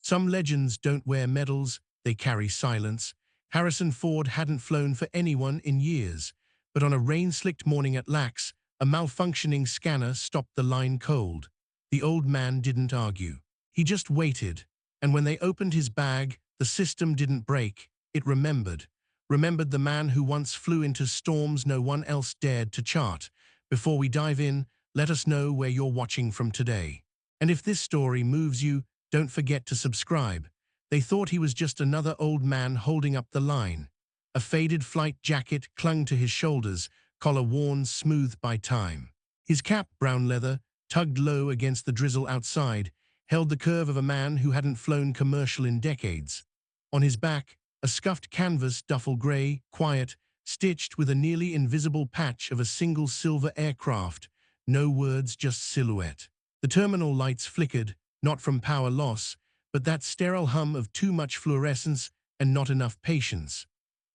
Some legends don't wear medals, they carry silence. Harrison Ford hadn't flown for anyone in years, but on a rain-slicked morning at Lax, a malfunctioning scanner stopped the line cold. The old man didn't argue. He just waited, and when they opened his bag, the system didn't break, it remembered. Remembered the man who once flew into storms no one else dared to chart. Before we dive in, let us know where you're watching from today. And if this story moves you, don't forget to subscribe. They thought he was just another old man holding up the line. A faded flight jacket clung to his shoulders, collar worn smooth by time. His cap, brown leather, tugged low against the drizzle outside, held the curve of a man who hadn't flown commercial in decades. On his back, a scuffed canvas duffel gray, quiet, stitched with a nearly invisible patch of a single silver aircraft. No words, just silhouette. The terminal lights flickered, not from power loss, but that sterile hum of too much fluorescence and not enough patience.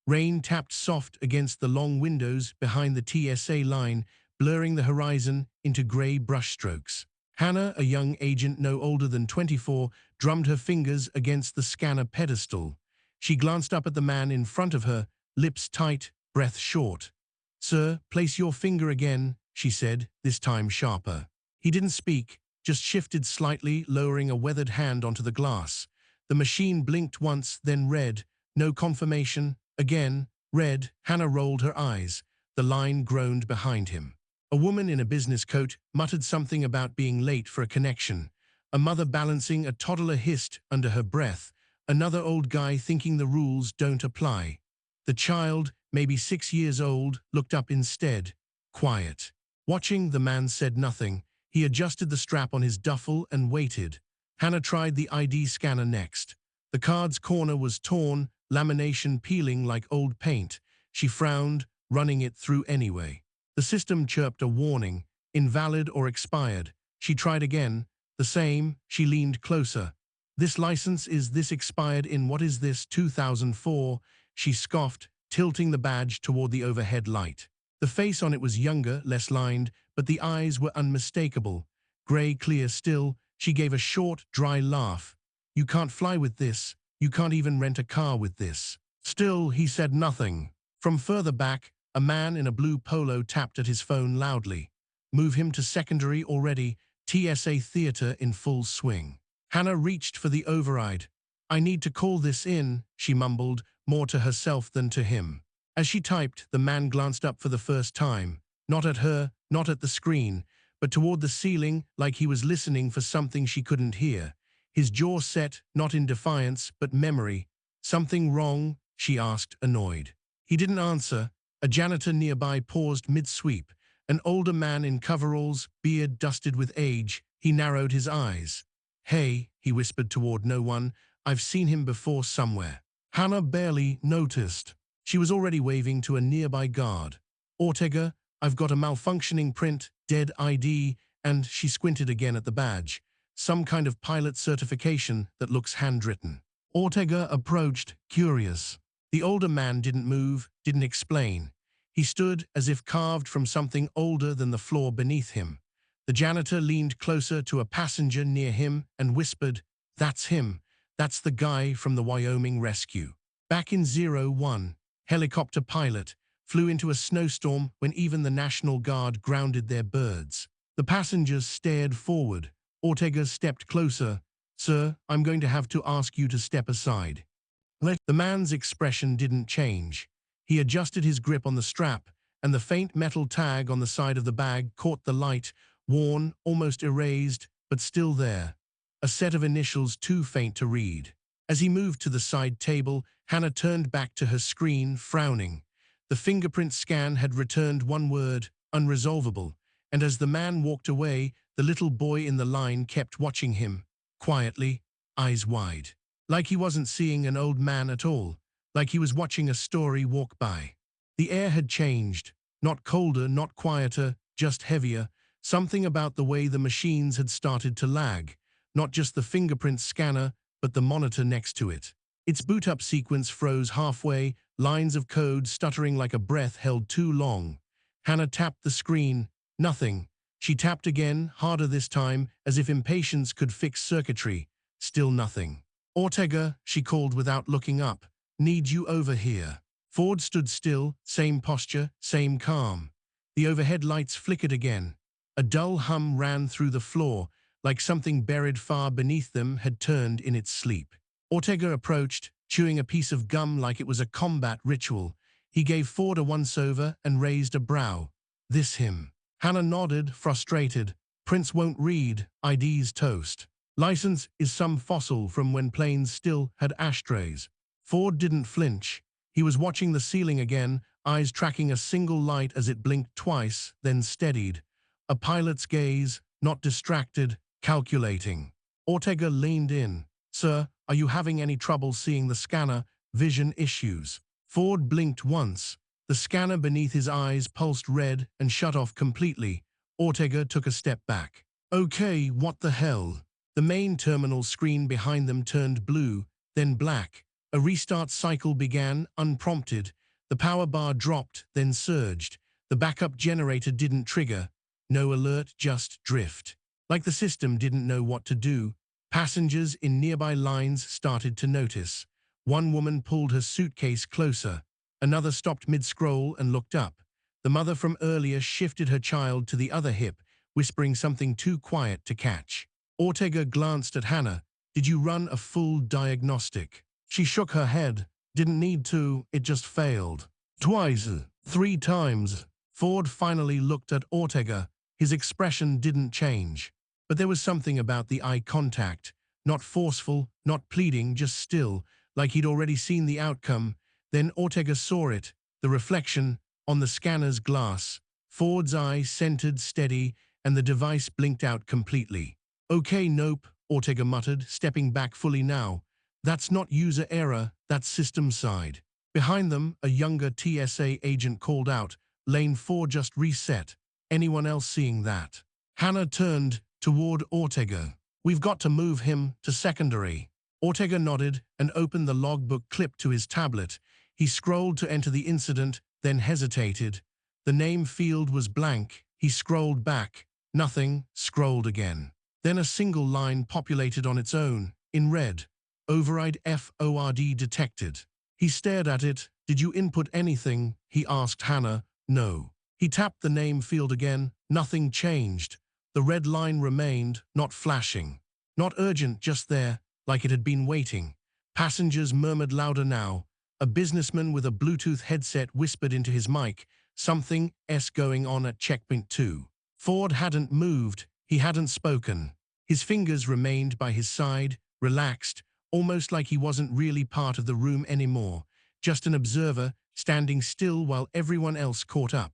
Rain tapped soft against the long windows behind the TSA line, blurring the horizon into gray brushstrokes. Hannah, a young agent no older than 24, drummed her fingers against the scanner pedestal. She glanced up at the man in front of her, lips tight, breath short. "Sir, place your finger again," she said, this time sharper. He didn't speak, just shifted slightly, lowering a weathered hand onto the glass. The machine blinked once, then red. No confirmation. Again, red. Hannah rolled her eyes. The line groaned behind him. A woman in a business coat muttered something about being late for a connection. A mother balancing a toddler hissed under her breath. Another old guy thinking the rules don't apply. The child, maybe 6 years old, looked up instead. Quiet. Watching, the man said nothing. He adjusted the strap on his duffel and waited. Hannah tried the ID scanner next. The card's corner was torn, lamination peeling like old paint. She frowned, running it through anyway. The system chirped a warning, invalid or expired. She tried again. The same. She leaned closer. "This license is this expired in what is this, 2004? She scoffed, tilting the badge toward the overhead light. The face on it was younger, less lined, but the eyes were unmistakable. Gray, clear still. She gave a short, dry laugh. "You can't fly with this. You can't even rent a car with this." Still, he said nothing. From further back, a man in a blue polo tapped at his phone loudly. Move him to secondary already, TSA theater in full swing. Hannah reached for the override. "I need to call this in," she mumbled, more to herself than to him. As she typed, the man glanced up for the first time. Not at her, not at the screen, but toward the ceiling, like he was listening for something she couldn't hear. His jaw set, not in defiance, but memory. "Something wrong?" she asked, annoyed. He didn't answer. A janitor nearby paused mid-sweep. An older man in coveralls, beard dusted with age. He narrowed his eyes. "Hey," he whispered toward no one, "I've seen him before somewhere." Hannah barely noticed. She was already waving to a nearby guard. "Ortega, I've got a malfunctioning print, dead ID," and she squinted again at the badge. Some kind of pilot certification that looks handwritten. Ortega approached, curious. The older man didn't move, didn't explain. He stood as if carved from something older than the floor beneath him. The janitor leaned closer to a passenger near him and whispered, "That's him. That's the guy from the Wyoming rescue. Back in 01, helicopter pilot, flew into a snowstorm when even the National Guard grounded their birds." The passengers stared forward. Ortega stepped closer. "Sir, I'm going to have to ask you to step aside." The man's expression didn't change. He adjusted his grip on the strap, and the faint metal tag on the side of the bag caught the light, worn, almost erased, but still there. A set of initials too faint to read. As he moved to the side table, Hannah turned back to her screen, frowning. The fingerprint scan had returned one word, unresolvable, and as the man walked away, the little boy in the line kept watching him, quietly, eyes wide. Like he wasn't seeing an old man at all, like he was watching a story walk by. The air had changed, not colder, not quieter, just heavier, something about the way the machines had started to lag, not just the fingerprint scanner, but the monitor next to it. Its boot-up sequence froze halfway, lines of code stuttering like a breath held too long. Hannah tapped the screen. Nothing. She tapped again, harder this time, as if impatience could fix circuitry. Still nothing. Ortega, she called without looking up. Need you over here. Ford stood still, same posture, same calm. The overhead lights flickered again. A dull hum ran through the floor, like something buried far beneath them had turned in its sleep. Ortega approached, chewing a piece of gum like it was a combat ritual. He gave Ford a once-over and raised a brow. This him. Hannah nodded, frustrated. Prince won't read, ID's toast. License is some fossil from when planes still had ashtrays. Ford didn't flinch. He was watching the ceiling again, eyes tracking a single light as it blinked twice, then steadied. A pilot's gaze, not distracted, calculating. Ortega leaned in. Sir, are you having any trouble seeing the scanner? Vision issues. Ford blinked once. The scanner beneath his eyes pulsed red and shut off completely. Ortega took a step back. Okay, what the hell? The main terminal screen behind them turned blue, then black. A restart cycle began, unprompted. The power bar dropped, then surged. The backup generator didn't trigger. No alert, just drift. Like the system didn't know what to do. Passengers in nearby lines started to notice. One woman pulled her suitcase closer. Another stopped mid-scroll and looked up. The mother from earlier shifted her child to the other hip, whispering something too quiet to catch. Ortega glanced at Hannah. Did you run a full diagnostic? She shook her head. Didn't need to, it just failed. Twice, 3 times. Ford finally looked at Ortega. His expression didn't change. But there was something about the eye contact. Not forceful, not pleading, just still, like he'd already seen the outcome. Then Ortega saw it, the reflection, on the scanner's glass. Ford's eye centered, steady, and the device blinked out completely. Okay, nope, Ortega muttered, stepping back fully now. That's not user error, that's system side. Behind them, a younger TSA agent called out, Lane 4 just reset. Anyone else seeing that? Hannah turned toward Ortega. We've got to move him to secondary. Ortega nodded and opened the logbook clip to his tablet. He scrolled to enter the incident, then hesitated. The name field was blank. He scrolled back. Nothing. Scrolled again. Then a single line populated on its own, in red. Override FORD detected. He stared at it. Did you input anything? He asked Hannah. No. He tapped the name field again. Nothing changed. The red line remained, not flashing. Not urgent, just there, like it had been waiting. Passengers murmured louder now. A businessman with a Bluetooth headset whispered into his mic, something going on at checkpoint 2. Ford hadn't moved. He hadn't spoken. His fingers remained by his side, relaxed, almost like he wasn't really part of the room anymore, just an observer, standing still while everyone else caught up.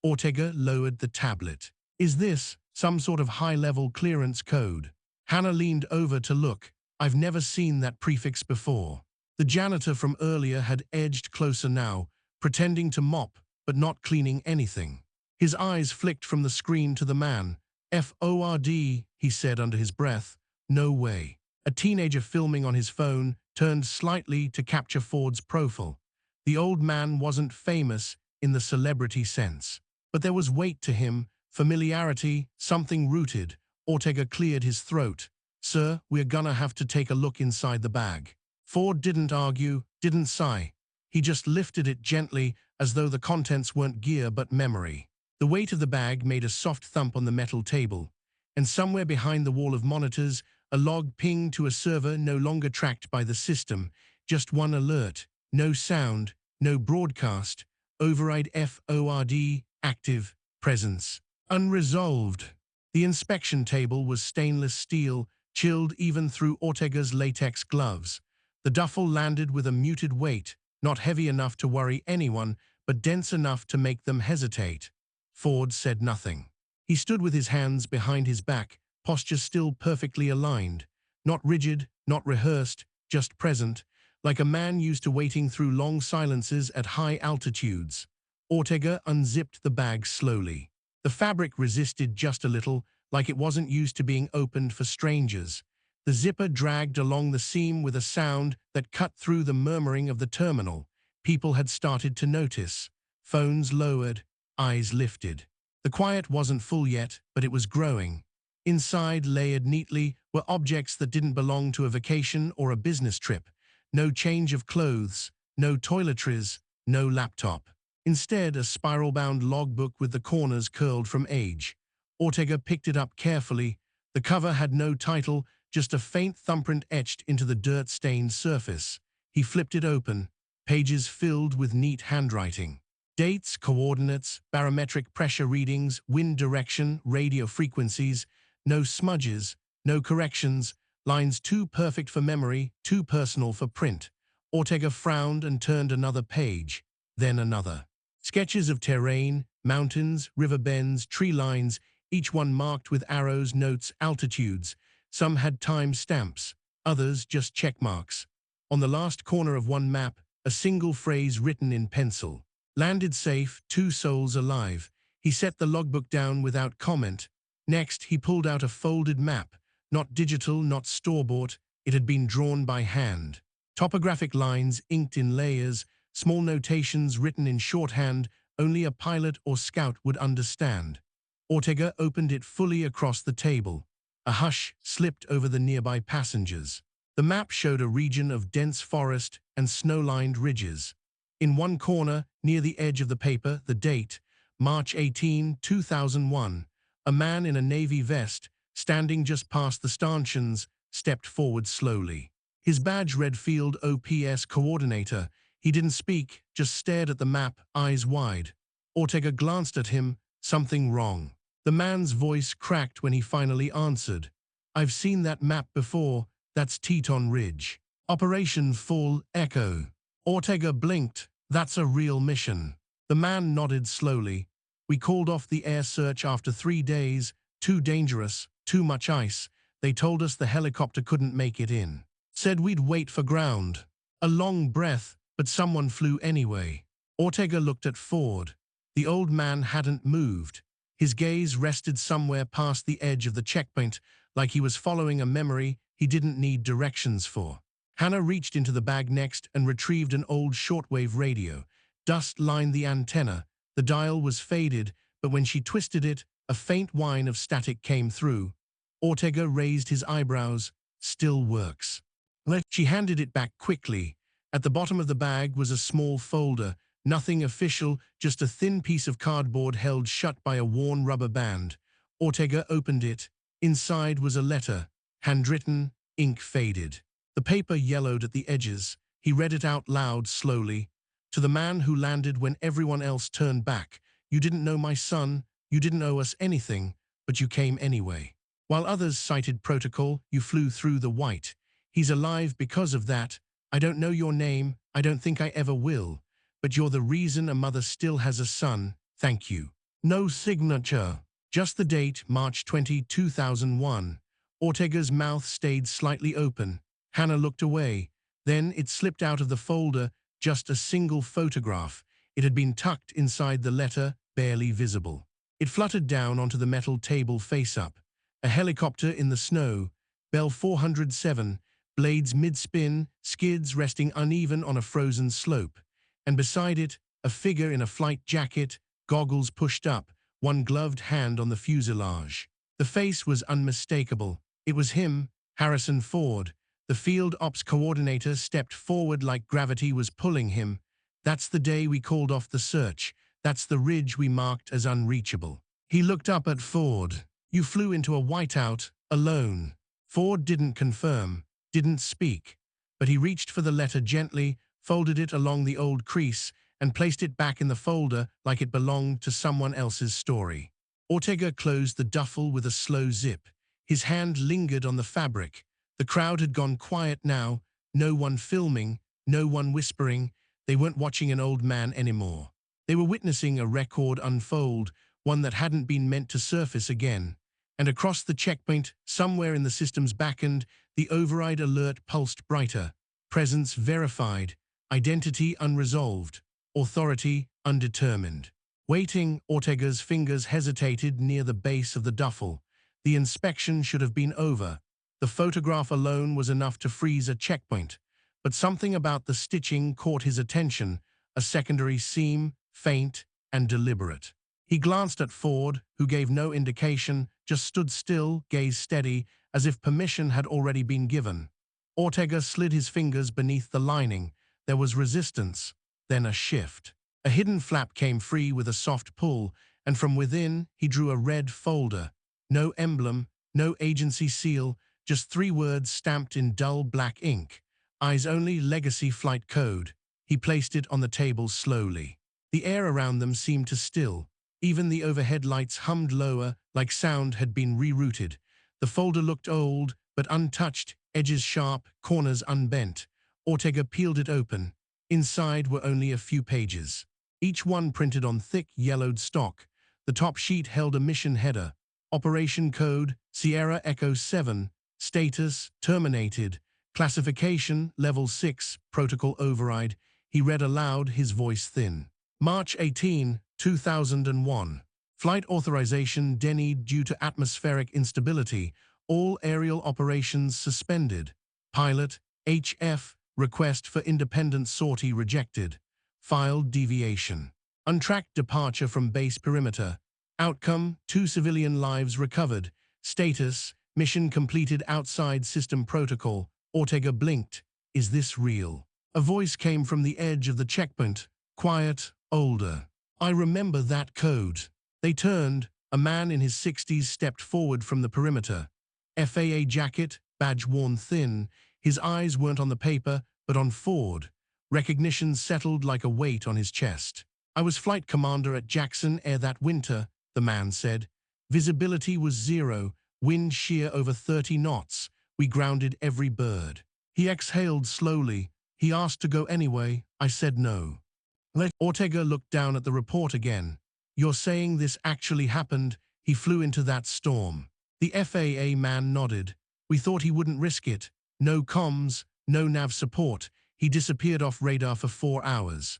Ortega lowered the tablet. Is this some sort of high-level clearance code? Hannah leaned over to look. I've never seen that prefix before. The janitor from earlier had edged closer now, pretending to mop, but not cleaning anything. His eyes flicked from the screen to the man. FORD, he said under his breath. No way. A teenager filming on his phone turned slightly to capture Ford's profile. The old man wasn't famous in the celebrity sense, but there was weight to him, familiarity, something rooted. Ortega cleared his throat. Sir, we're gonna have to take a look inside the bag. Ford didn't argue, didn't sigh. He just lifted it gently, as though the contents weren't gear but memory. The weight of the bag made a soft thump on the metal table, and somewhere behind the wall of monitors, a log pinged to a server no longer tracked by the system. Just one alert. No sound, no broadcast. Override FORD, active, presence. Unresolved. The inspection table was stainless steel, chilled even through Ortega's latex gloves. The duffel landed with a muted weight, not heavy enough to worry anyone, but dense enough to make them hesitate. Ford said nothing. He stood with his hands behind his back, posture still perfectly aligned. Not rigid, not rehearsed, just present, like a man used to waiting through long silences at high altitudes. Ortega unzipped the bag slowly. The fabric resisted just a little, like it wasn't used to being opened for strangers. The zipper dragged along the seam with a sound that cut through the murmuring of the terminal. People had started to notice. Phones lowered, eyes lifted. The quiet wasn't full yet, but it was growing. Inside, layered neatly, were objects that didn't belong to a vacation or a business trip. No change of clothes, no toiletries, no laptop. Instead, a spiral-bound logbook with the corners curled from age. Ortega picked it up carefully. The cover had no title, just a faint thumbprint etched into the dirt-stained surface. He flipped it open, pages filled with neat handwriting. Dates, coordinates, barometric pressure readings, wind direction, radio frequencies. No smudges, no corrections, lines too perfect for memory, too personal for print. Ortega frowned and turned another page, then another. Sketches of terrain, mountains, river bends, tree lines, each one marked with arrows, notes, altitudes. Some had time stamps, others just check marks. On the last corner of one map, a single phrase written in pencil. Landed safe, 2 souls alive. He set the logbook down without comment. Next, he pulled out a folded map. Not digital, not store-bought. It had been drawn by hand. Topographic lines inked in layers, small notations written in shorthand only a pilot or scout would understand. Ortega opened it fully across the table. A hush slipped over the nearby passengers. The map showed a region of dense forest and snow-lined ridges. In one corner, near the edge of the paper, the date, March 18, 2001. A man in a navy vest, standing just past the stanchions, stepped forward slowly. His badge read Field OPS Coordinator. He didn't speak, just stared at the map, eyes wide. Ortega glanced at him, something wrong. The man's voice cracked when he finally answered. I've seen that map before, that's Teton Ridge. Operation Full Echo. Ortega blinked. That's a real mission. The man nodded slowly. We called off the air search after 3 days. Too dangerous, too much ice. They told us the helicopter couldn't make it in. Said we'd wait for ground. A long breath, but someone flew anyway. Ortega looked at Ford. The old man hadn't moved. His gaze rested somewhere past the edge of the checkpoint, like he was following a memory he didn't need directions for. Hannah reached into the bag next and retrieved an old shortwave radio. Dust lined the antenna. The dial was faded, but when she twisted it, a faint whine of static came through. Ortega raised his eyebrows. Still works. She handed it back quickly. At the bottom of the bag was a small folder. Nothing official, just a thin piece of cardboard held shut by a worn rubber band. Ortega opened it. Inside was a letter, handwritten, ink faded. The paper yellowed at the edges. He read it out loud slowly. To the man who landed when everyone else turned back. You didn't know my son, you didn't owe us anything, but you came anyway. While others cited protocol, you flew through the white. He's alive because of that. I don't know your name, I don't think I ever will. But you're the reason a mother still has a son. Thank you. No signature. Just the date, March 20, 2001. Ortega's mouth stayed slightly open. Hannah looked away. Then it slipped out of the folder, just a single photograph. It had been tucked inside the letter, barely visible. It fluttered down onto the metal table face up. A helicopter in the snow, Bell 407, blades mid-spin, skids resting uneven on a frozen slope. And beside it, a figure in a flight jacket, goggles pushed up, one gloved hand on the fuselage. The face was unmistakable. It was him, Harrison Ford. The field ops coordinator stepped forward like gravity was pulling him. That's the day we called off the search. That's the ridge we marked as unreachable. He looked up at Ford. You flew into a whiteout, alone. Ford didn't confirm, didn't speak. But he reached for the letter gently, folded it along the old crease, and placed it back in the folder like it belonged to someone else's story. Ortega closed the duffel with a slow zip. His hand lingered on the fabric. The crowd had gone quiet now, no one filming, no one whispering. They weren't watching an old man anymore. They were witnessing a record unfold, one that hadn't been meant to surface again. And across the checkpoint, somewhere in the system's backend, the override alert pulsed brighter. Presence verified, identity unresolved, authority undetermined. Waiting, Ortega's fingers hesitated near the base of the duffel. The inspection should have been over. The photograph alone was enough to freeze a checkpoint. But something about the stitching caught his attention, a secondary seam, faint and deliberate. He glanced at Ford, who gave no indication, just stood still, gaze steady, as if permission had already been given. Ortega slid his fingers beneath the lining. There was resistance, then a shift. A hidden flap came free with a soft pull, and from within he drew a red folder. No emblem, no agency seal, just 3 words stamped in dull black ink. Eyes only, legacy flight code. He placed it on the table slowly. The air around them seemed to still. Even the overhead lights hummed lower, like sound had been rerouted. The folder looked old, but untouched, edges sharp, corners unbent. Ortega peeled it open. Inside were only a few pages, each one printed on thick, yellowed stock. The top sheet held a mission header. Operation code, Sierra Echo 7. Status, terminated. Classification, level 6, protocol override. He read aloud, his voice thin. March 18, 2001. Flight authorization denied due to atmospheric instability. All aerial operations suspended. Pilot, HF, request for independent sortie rejected. Filed deviation. Untracked departure from base perimeter. Outcome, 2 civilian lives recovered. Status, mission completed outside system protocol. Ortega blinked. Is this real? A voice came from the edge of the checkpoint. Quiet, older. I remember that code. They turned. A man in his 60s stepped forward from the perimeter. FAA jacket, badge worn thin. His eyes weren't on the paper, but on Ford. Recognition settled like a weight on his chest. I was flight commander at Jackson Air that winter, the man said. Visibility was 0, wind shear over 30 knots. We grounded every bird. He exhaled slowly. He asked to go anyway. I said no. Ortega looked down at the report again. You're saying this actually happened? He flew into that storm. The FAA man nodded. We thought he wouldn't risk it. No comms, no nav support. He disappeared off radar for 4 hours.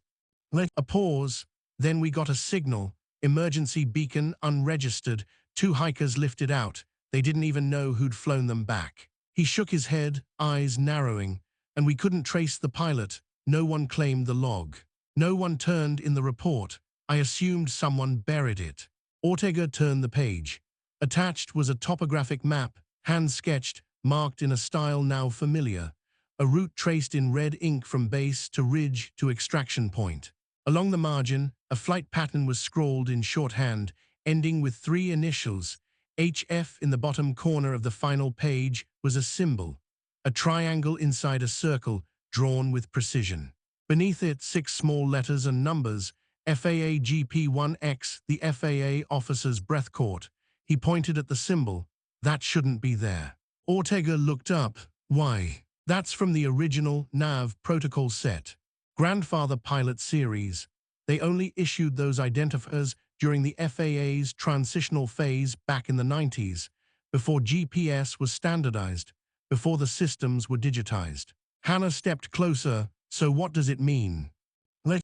A pause. Then we got a signal. Emergency beacon unregistered. 2 hikers lifted out. They didn't even know who'd flown them back. He shook his head, eyes narrowing. And we couldn't trace the pilot. No one claimed the log. No one turned in the report. I assumed someone buried it. Ortega turned the page. Attached was a topographic map, hand-sketched, marked in a style now familiar. A route traced in red ink from base to ridge to extraction point. Along the margin, a flight pattern was scrawled in shorthand, ending with 3 initials. HF in the bottom corner of the final page was a symbol. A triangle inside a circle, drawn with precision. Beneath it, 6 small letters and numbers. FAA GP1X, the FAA officer's breath caught. He pointed at the symbol. That shouldn't be there. Ortega looked up. Why? That's from the original NAV protocol set. Grandfather pilot series. They only issued those identifiers during the FAA's transitional phase back in the 90s, before GPS was standardized, before the systems were digitized. Hannah stepped closer. So what does it mean?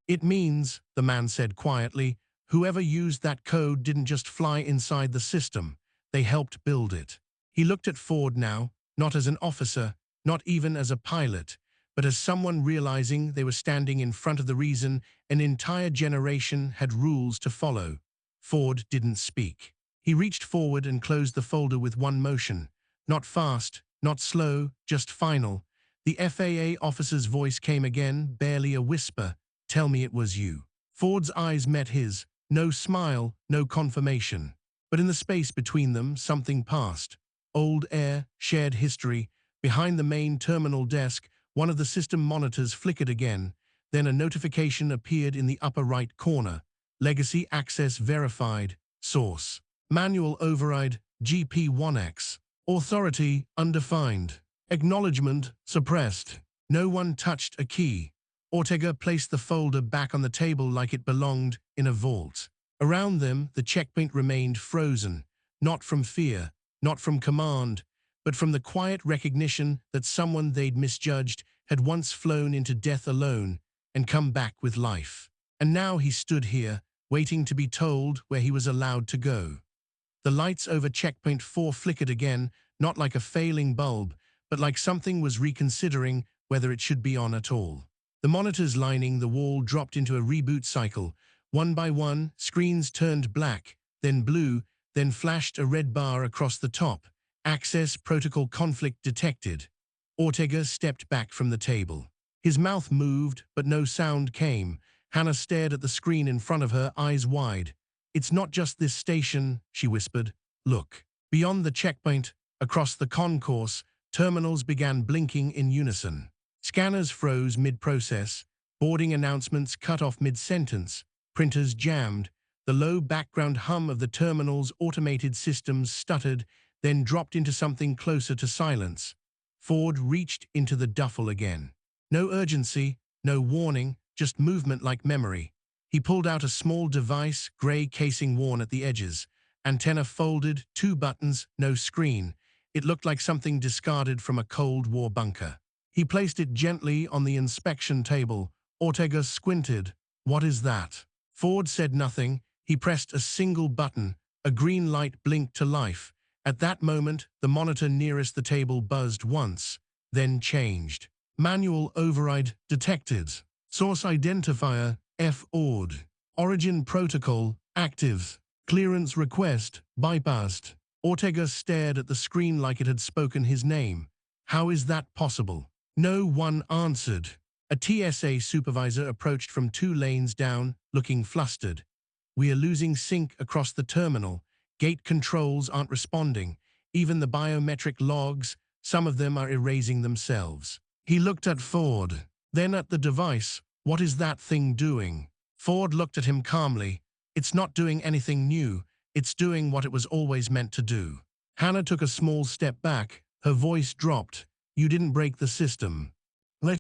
It means, the man said quietly, whoever used that code didn't just fly inside the system. They helped build it. He looked at Ford now, not as an officer, not even as a pilot, but as someone realizing they were standing in front of the reason an entire generation had rules to follow. Ford didn't speak. He reached forward and closed the folder with one motion. Not fast, not slow, just final. The FAA officer's voice came again, barely a whisper. Tell me it was you. Ford's eyes met his. No smile, no confirmation. But in the space between them, something passed. Old air, shared history. Behind the main terminal desk, one of the system monitors flickered again. Then a notification appeared in the upper right corner. Legacy access verified. Source. Manual override, GP1X. Authority, undefined. Acknowledgment, suppressed. No one touched a key. Ortega placed the folder back on the table like it belonged in a vault. Around them, the checkpoint remained frozen, not from fear, not from command, but from the quiet recognition that someone they'd misjudged had once flown into death alone and come back with life. And now he stood here, waiting to be told where he was allowed to go. The lights over checkpoint 4 flickered again, not like a failing bulb, but like something was reconsidering whether it should be on at all. The monitors lining the wall dropped into a reboot cycle. One by one, screens turned black, then blue, then flashed a red bar across the top. Access protocol conflict detected. Ortega stepped back from the table. His mouth moved, but no sound came. Hannah stared at the screen in front of her, eyes wide. "It's not just this station," she whispered. "Look." Beyond the checkpoint, across the concourse, terminals began blinking in unison. Scanners froze mid-process, boarding announcements cut off mid-sentence, printers jammed. The low background hum of the terminal's automated systems stuttered, then dropped into something closer to silence. Ford reached into the duffel again. No urgency, no warning, just movement like memory. He pulled out a small device, gray casing worn at the edges. Antenna folded, 2 buttons, no screen. It looked like something discarded from a Cold War bunker. He placed it gently on the inspection table. Ortega squinted. "What is that?" Ford said nothing. He pressed a single button. A green light blinked to life. At that moment, the monitor nearest the table buzzed once, then changed. "Manual override detected. Source identifier F-ORD. Origin protocol active. Clearance request bypassed." Ortega stared at the screen like it had spoken his name. "How is that possible?" No one answered. A TSA supervisor approached from 2 lanes down, looking flustered. "We are losing sync across the terminal. Gate controls aren't responding. Even the biometric logs, some of them are erasing themselves." He looked at Ford, then at the device. "What is that thing doing?" Ford looked at him calmly. "It's not doing anything new. It's doing what it was always meant to do." Hannah took a small step back. Her voice dropped. "You didn't break the system."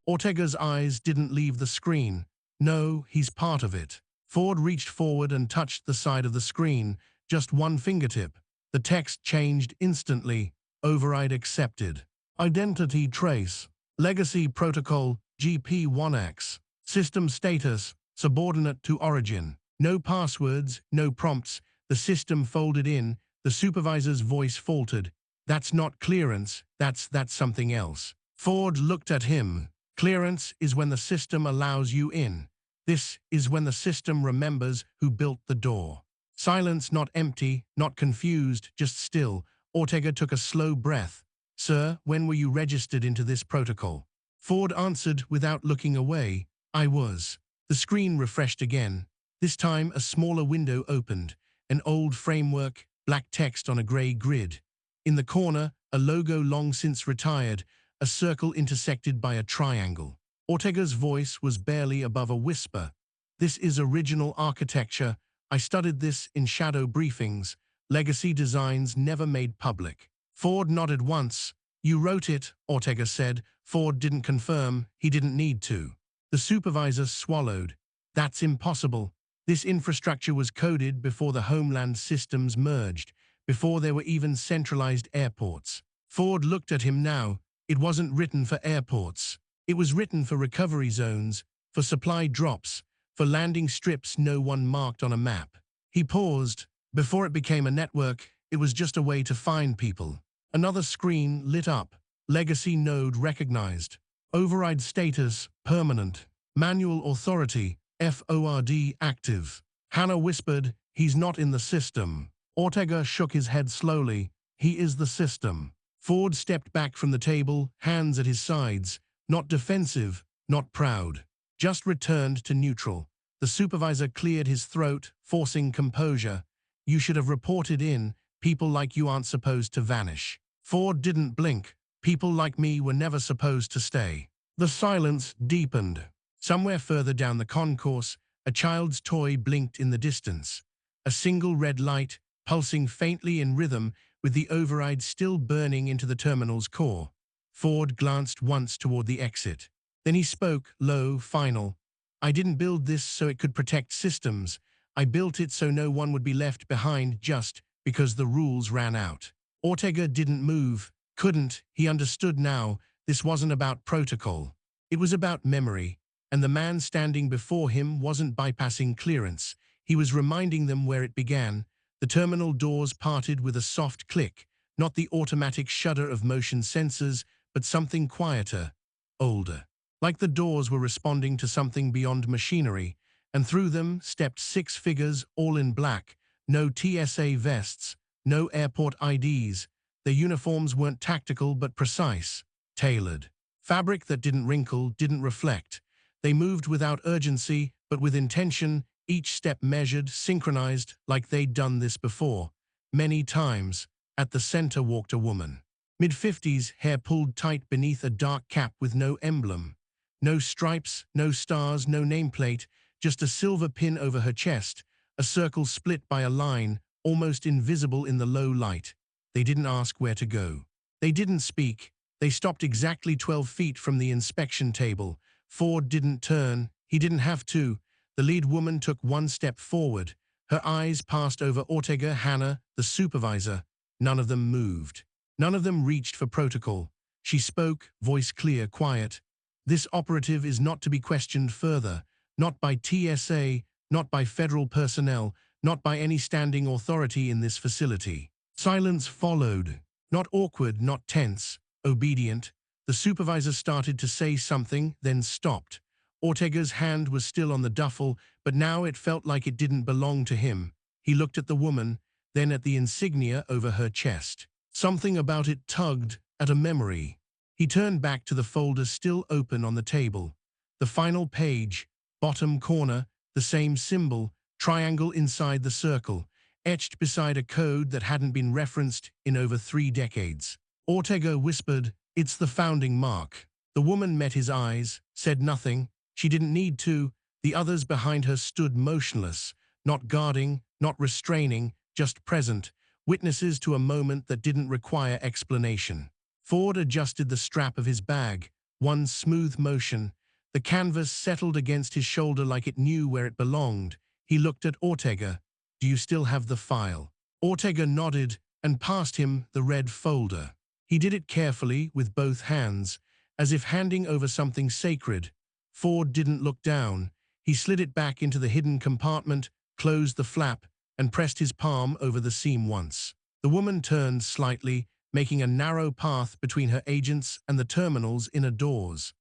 Ortega's eyes didn't leave the screen. "No, he's part of it." Ford reached forward and touched the side of the screen, just one fingertip. The text changed instantly. Override accepted. Identity trace. Legacy protocol GP1X. System status subordinate to origin. No passwords, no prompts. The system folded in. The supervisor's voice faltered. "That's not clearance, that's something else." Ford looked at him. "Clearance is when the system allows you in. This is when the system remembers who built the door." Silence, not empty, not confused, just still. Ortega took a slow breath. "Sir, when were you registered into this protocol?" Ford answered without looking away. "I was." The screen refreshed again. This time a smaller window opened. An old framework, black text on a gray grid. In the corner, a logo long since retired, a circle intersected by a triangle. Ortega's voice was barely above a whisper. "This is original architecture. I studied this in shadow briefings. Legacy designs never made public." Ford nodded once. "You wrote it," Ortega said. Ford didn't confirm. He didn't need to. The supervisor swallowed. "That's impossible. This infrastructure was coded before the Homeland systems merged, before there were even centralized airports." Ford looked at him now. It wasn't written for airports. It was written for recovery zones, for supply drops, for landing strips no one marked on a map. He paused. Before it became a network, it was just a way to find people. Another screen lit up. Legacy node recognized. Override status permanent. Manual authority FORD active. Hannah whispered, "He's not in the system." Ortega shook his head slowly. "He is the system." Ford stepped back from the table, hands at his sides. Not defensive, not proud. Just returned to neutral. The supervisor cleared his throat, forcing composure. "You should have reported in. People like you aren't supposed to vanish." Ford didn't blink. "People like me were never supposed to stay." The silence deepened. Somewhere further down the concourse, a child's toy blinked in the distance. A single red light, pulsing faintly in rhythm, with the override still burning into the terminal's core. Ford glanced once toward the exit. Then he spoke, low, final. "I didn't build this so it could protect systems. I built it so no one would be left behind just because the rules ran out." Ortega didn't move, couldn't. He understood now. This wasn't about protocol. It was about memory. And the man standing before him wasn't bypassing clearance. He was reminding them where it began. The terminal doors parted with a soft click, not the automatic shudder of motion sensors, but something quieter, older. Like the doors were responding to something beyond machinery, and through them stepped 6 figures, all in black, no TSA vests, No airport IDs. Their uniforms weren't tactical but precise, tailored. Fabric that didn't wrinkle, didn't reflect. They moved without urgency, but with intention, each step measured, synchronized, like they'd done this before. Many times. At the center walked a woman. Mid-50s, hair pulled tight beneath a dark cap with no emblem. No stripes, no stars, no nameplate, just a silver pin over her chest, a circle split by a line, almost invisible in the low light. They didn't ask where to go. They didn't speak. They stopped exactly 12 feet from the inspection table. Ford didn't turn. He didn't have to. The lead woman took one step forward. Her eyes passed over Ortega, Hannah, the supervisor. None of them moved. None of them reached for protocol. She spoke, voice clear, quiet. This operative is not to be questioned further. Not by TSA, not by federal personnel, not by any standing authority in this facility. Silence followed. Not awkward, not tense, obedient. The supervisor started to say something, then stopped. Ortega's hand was still on the duffel, but now it felt like it didn't belong to him. He looked at the woman, then at the insignia over her chest. Something about it tugged at a memory. He turned back to the folder still open on the table. The final page, bottom corner, the same symbol, triangle inside the circle, etched beside a code that hadn't been referenced in over 3 decades. Ortega whispered, "It's the founding mark." The woman met his eyes, said nothing. She didn't need to. The others behind her stood motionless, not guarding, not restraining, just present, witnesses to a moment that didn't require explanation. Ford adjusted the strap of his bag, one smooth motion. The canvas settled against his shoulder like it knew where it belonged. He looked at Ortega. "Do you still have the file?" Ortega nodded and passed him the red folder. He did it carefully with both hands, as if handing over something sacred. Ford didn't look down. He slid it back into the hidden compartment, closed the flap, and pressed his palm over the seam once. The woman turned slightly, making a narrow path between her agents and the terminal's inner doors.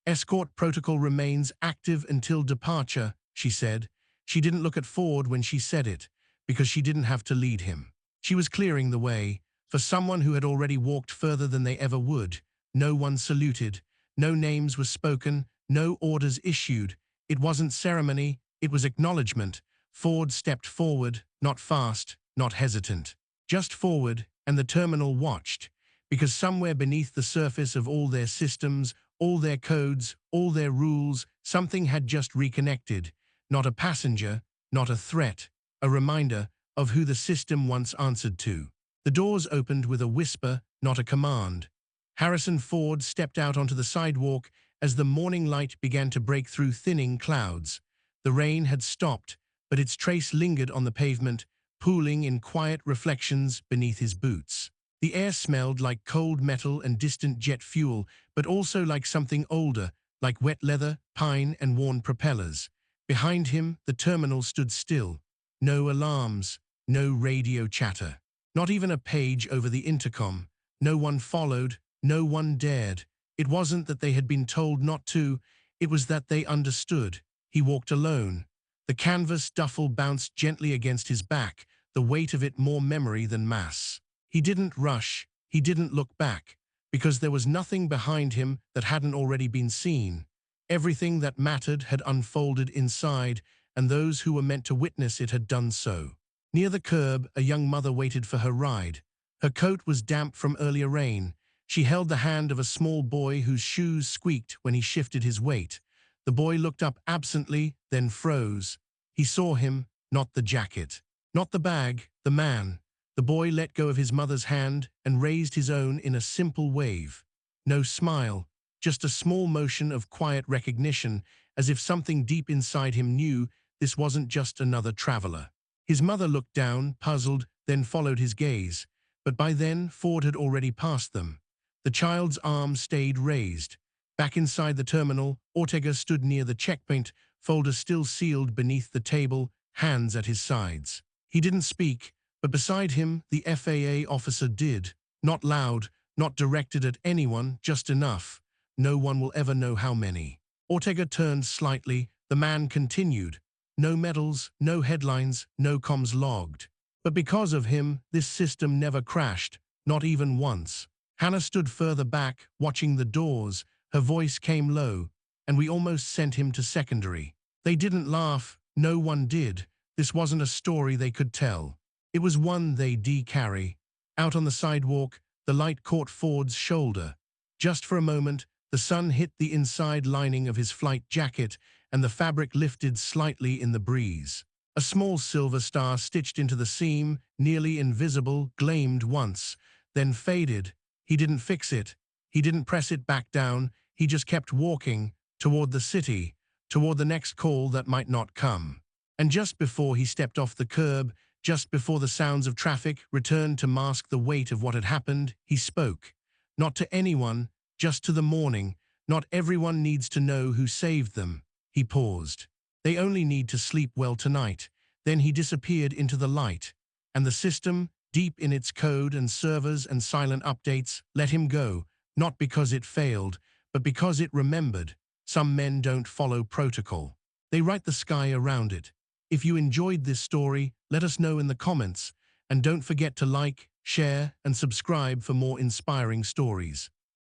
"Escort protocol remains active until departure," she said. She didn't look at Ford when she said it, because she didn't have to lead him. She was clearing the way for someone who had already walked further than they ever would. No one saluted. No names were spoken. No orders issued. It wasn't ceremony. It was acknowledgment. Ford stepped forward, not fast, not hesitant. Just forward, and the terminal watched, because somewhere beneath the surface of all their systems, all their codes, all their rules, something had just reconnected. Not a passenger, not a threat, a reminder of who the system once answered to. The doors opened with a whisper, not a command. Harrison Ford stepped out onto the sidewalk as the morning light began to break through thinning clouds. The rain had stopped, but its trace lingered on the pavement, pooling in quiet reflections beneath his boots. The air smelled like cold metal and distant jet fuel, but also like something older, like wet leather, pine, and worn propellers. Behind him, the terminal stood still. No alarms, no radio chatter. Not even a page over the intercom. No one followed, no one dared. It wasn't that they had been told not to, it was that they understood. He walked alone. The canvas duffel bounced gently against his back, the weight of it more memory than mass. He didn't rush, he didn't look back, because there was nothing behind him that hadn't already been seen. Everything that mattered had unfolded inside, and those who were meant to witness it had done so. Near the curb, a young mother waited for her ride. Her coat was damp from earlier rain. She held the hand of a small boy whose shoes squeaked when he shifted his weight. The boy looked up absently, then froze. He saw him, not the jacket, not the bag, the man. The boy let go of his mother's hand and raised his own in a simple wave. No smile, just a small motion of quiet recognition, as if something deep inside him knew this wasn't just another traveler. His mother looked down, puzzled, then followed his gaze. But by then, Ford had already passed them. The child's arm stayed raised. Back inside the terminal, Ortega stood near the checkpoint, folder still sealed beneath the table, hands at his sides. He didn't speak, but beside him, the FAA officer did. Not loud, not directed at anyone, just enough. No one will ever know how many. Ortega turned slightly. The man continued. No medals, no headlines, no comms logged. But because of him, this system never crashed, not even once. Hannah stood further back, watching the doors. Her voice came low, and we almost sent him to secondary. They didn't laugh. No one did. This wasn't a story they could tell. It was one they'd carry. Out on the sidewalk, the light caught Ford's shoulder. Just for a moment, the sun hit the inside lining of his flight jacket, and the fabric lifted slightly in the breeze. A small silver star stitched into the seam, nearly invisible, gleamed once, then faded. He didn't fix it. He didn't press it back down. He just kept walking toward the city, toward the next call that might not come. And just before he stepped off the curb, just before the sounds of traffic returned to mask the weight of what had happened, he spoke. Not to anyone, just to the morning. Not everyone needs to know who saved them. He paused. They only need to sleep well tonight. Then he disappeared into the light, and the system, deep in its code and servers and silent updates, let him go, not because it failed, but because it remembered. Some men don't follow protocol. They write the sky around it. If you enjoyed this story, let us know in the comments, and don't forget to like, share, and subscribe for more inspiring stories.